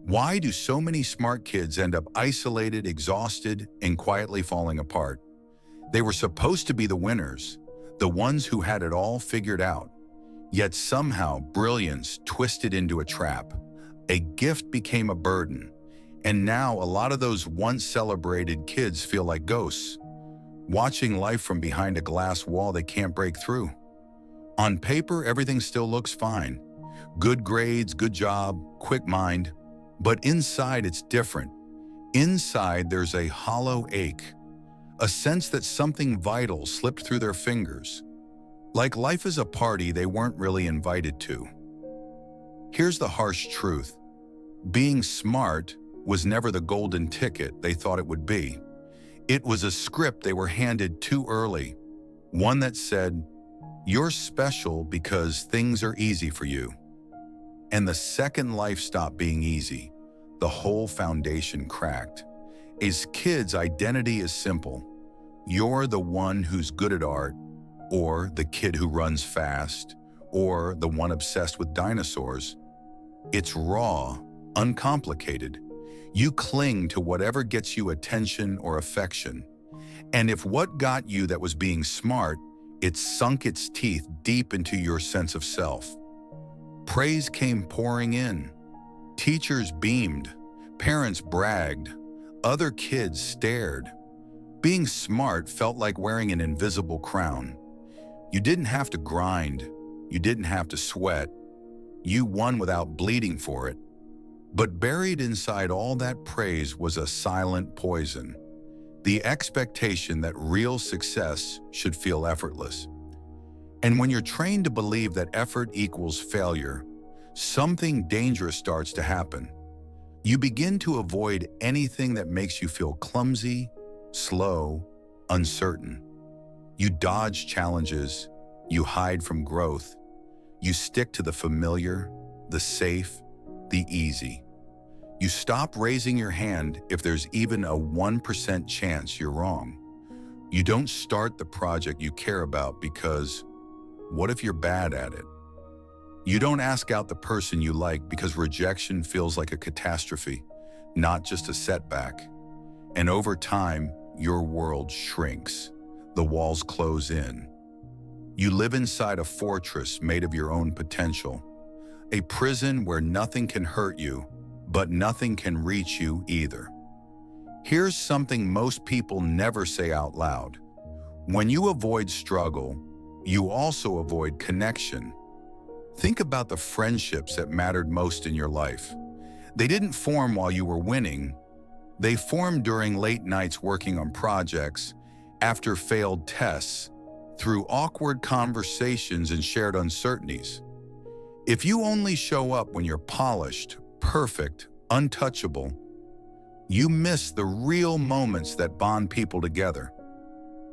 Why do so many smart kids end up isolated, exhausted, and quietly falling apart? They were supposed to be the winners, the ones who had it all figured out. Yet somehow brilliance twisted into a trap. A gift became a burden. And now a lot of those once celebrated kids feel like ghosts, watching life from behind a glass wall they can't break through. On paper, everything still looks fine. Good grades, good job, quick mind. But inside it's different. Inside there's a hollow ache, a sense that something vital slipped through their fingers. Like life is a party they weren't really invited to. Here's the harsh truth. Being smart was never the golden ticket they thought it would be. It was a script they were handed too early, one that said, "You're special because things are easy for you." And the second life stopped being easy, the whole foundation cracked. As kids, identity is simple. You're the one who's good at art, or the kid who runs fast, or the one obsessed with dinosaurs. It's raw, uncomplicated. You cling to whatever gets you attention or affection. And if what got you that was being smart, it sunk its teeth deep into your sense of self. Praise came pouring in. Teachers beamed. Parents bragged. Other kids stared. Being smart felt like wearing an invisible crown. You didn't have to grind. You didn't have to sweat. You won without bleeding for it. But buried inside all that praise was a silent poison. The expectation that real success should feel effortless. And when you're trained to believe that effort equals failure, something dangerous starts to happen. You begin to avoid anything that makes you feel clumsy, slow, uncertain. You dodge challenges, you hide from growth, you stick to the familiar, the safe, the easy. You stop raising your hand if there's even a 1% chance you're wrong. You don't start the project you care about because what if you're bad at it? You don't ask out the person you like because rejection feels like a catastrophe, not just a setback. And over time, your world shrinks. The walls close in. You live inside a fortress made of your own potential, a prison where nothing can hurt you, but nothing can reach you either. Here's something most people never say out loud. When you avoid struggle, you also avoid connection. Think about the friendships that mattered most in your life. They didn't form while you were winning. They formed during late nights working on projects, after failed tests, through awkward conversations and shared uncertainties. If you only show up when you're polished, perfect, untouchable, you miss the real moments that bond people together.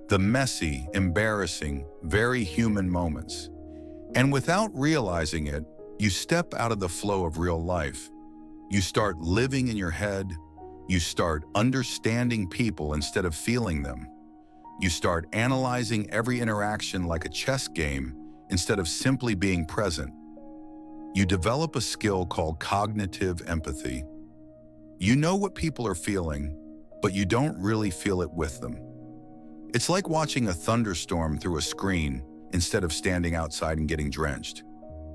The messy, embarrassing, very human moments. And without realizing it, you step out of the flow of real life. You start living in your head. You start understanding people instead of feeling them. You start analyzing every interaction like a chess game instead of simply being present. You develop a skill called cognitive empathy. You know what people are feeling, but you don't really feel it with them. It's like watching a thunderstorm through a screen instead of standing outside and getting drenched.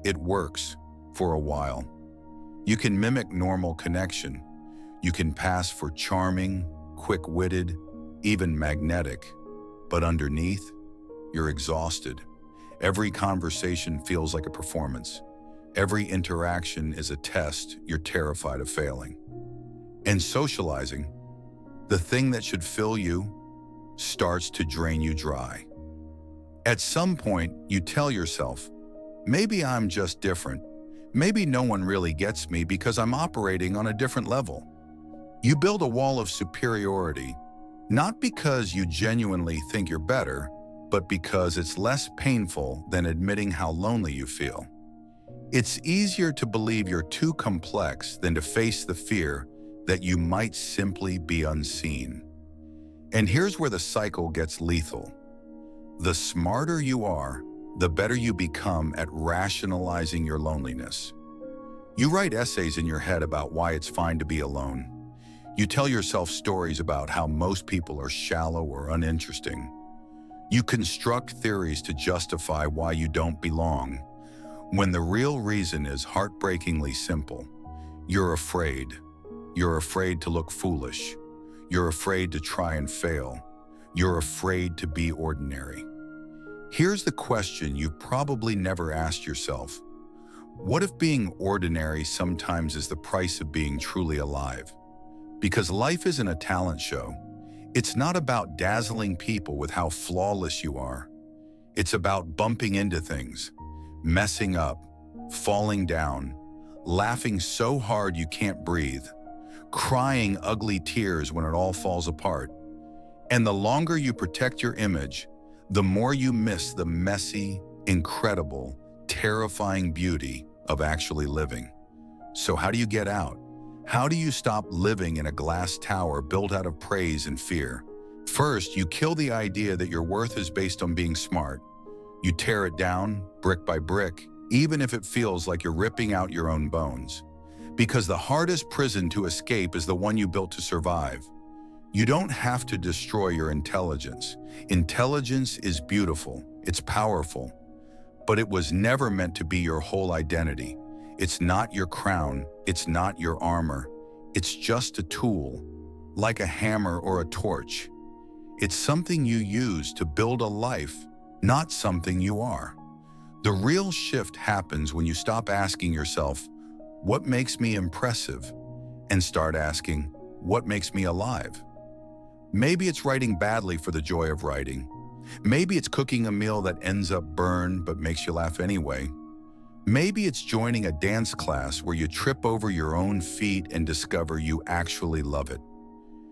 It works for a while. You can mimic normal connection. You can pass for charming, quick-witted, even magnetic. But underneath, you're exhausted. Every conversation feels like a performance. Every interaction is a test you're terrified of failing. And socializing, the thing that should fill you, starts to drain you dry. At some point, you tell yourself, maybe I'm just different. Maybe no one really gets me because I'm operating on a different level. You build a wall of superiority, not because you genuinely think you're better, but because it's less painful than admitting how lonely you feel. It's easier to believe you're too complex than to face the fear that you might simply be unseen. And here's where the cycle gets lethal. The smarter you are, the better you become at rationalizing your loneliness. You write essays in your head about why it's fine to be alone. You tell yourself stories about how most people are shallow or uninteresting. You construct theories to justify why you don't belong, when the real reason is heartbreakingly simple. You're afraid. You're afraid to look foolish. You're afraid to try and fail. You're afraid to be ordinary. Here's the question you've probably never asked yourself. What if being ordinary sometimes is the price of being truly alive? Because life isn't a talent show. It's not about dazzling people with how flawless you are. It's about bumping into things, messing up, falling down, laughing so hard you can't breathe, crying ugly tears when it all falls apart. And the longer you protect your image, the more you miss the messy, incredible, terrifying beauty of actually living. So how do you get out? How do you stop living in a glass tower built out of praise and fear? First, you kill the idea that your worth is based on being smart. You tear it down, brick by brick, even if it feels like you're ripping out your own bones. Because the hardest prison to escape is the one you built to survive. You don't have to destroy your intelligence. Intelligence is beautiful, it's powerful, but it was never meant to be your whole identity. It's not your crown, it's not your armor. It's just a tool, like a hammer or a torch. It's something you use to build a life, not something you are. The real shift happens when you stop asking yourself, what makes me impressive? And start asking, what makes me alive? Maybe it's writing badly for the joy of writing. Maybe it's cooking a meal that ends up burned but makes you laugh anyway. Maybe it's joining a dance class where you trip over your own feet and discover you actually love it.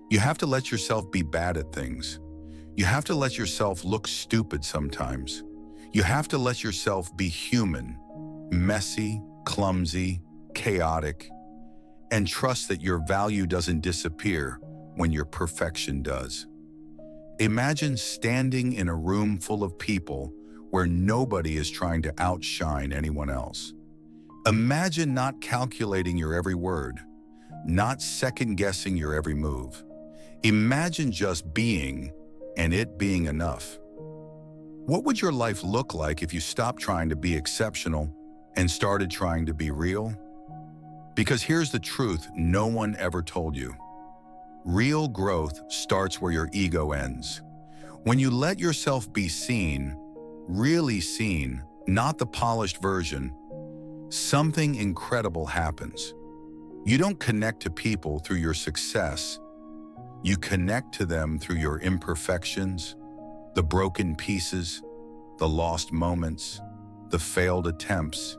You have to let yourself be bad at things. You have to let yourself look stupid sometimes. You have to let yourself be human, messy, clumsy, chaotic, and trust that your value doesn't disappear when your perfection does. Imagine standing in a room full of people where nobody is trying to outshine anyone else. Imagine not calculating your every word, not second-guessing your every move. Imagine just being, and it being enough. What would your life look like if you stopped trying to be exceptional and started trying to be real? Because here's the truth no one ever told you. Real growth starts where your ego ends. When you let yourself be seen, really seen, not the polished version, something incredible happens. You don't connect to people through your success. You connect to them through your imperfections, the broken pieces, the lost moments, the failed attempts.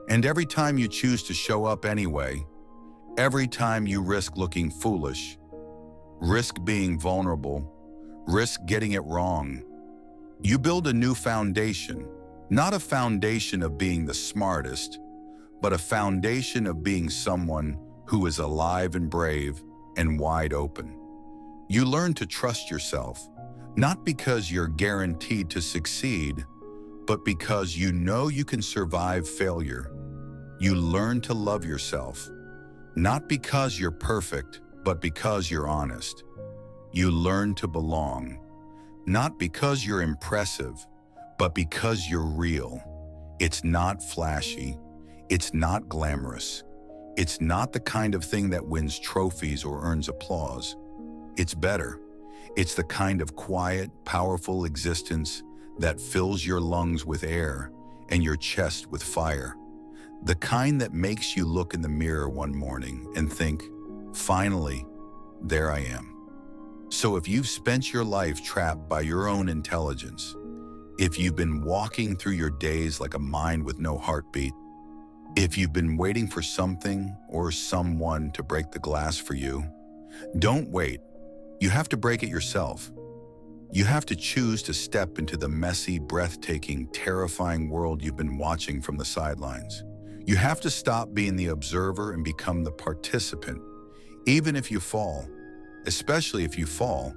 And every time you choose to show up anyway, every time you risk looking foolish, risk being vulnerable, risk getting it wrong, you build a new foundation, not a foundation of being the smartest, but a foundation of being someone who is alive and brave and wide open. You learn to trust yourself, not because you're guaranteed to succeed, but because you know you can survive failure. You learn to love yourself, not because you're perfect, but because you're honest. You learn to belong, not because you're impressive, but because you're real. It's not flashy. It's not glamorous. It's not the kind of thing that wins trophies or earns applause. It's better. It's the kind of quiet, powerful existence that fills your lungs with air and your chest with fire. The kind that makes you look in the mirror one morning and think, finally, there I am. So if you've spent your life trapped by your own intelligence, if you've been walking through your days like a mind with no heartbeat, if you've been waiting for something or someone to break the glass for you, don't wait. You have to break it yourself. You have to choose to step into the messy, breathtaking, terrifying world you've been watching from the sidelines. You have to stop being the observer and become the participant, even if you fall, especially if you fall,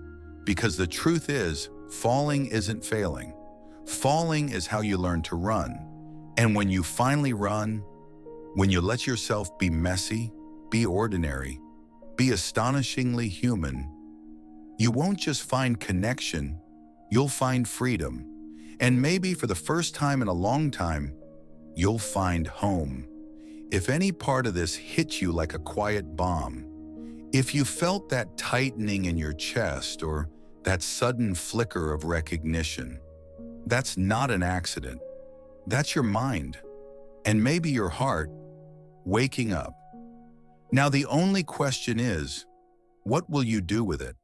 because the truth is, falling isn't failing. Falling is how you learn to run. And when you finally run, When you let yourself be messy, be ordinary, be astonishingly human, you won't just find connection, you'll find freedom. And maybe for the first time in a long time, you'll find home. If any part of this hit you like a quiet bomb, if you felt that tightening in your chest or that sudden flicker of recognition, that's not an accident. That's your mind, and maybe your heart, waking up. Now the only question is, what will you do with it?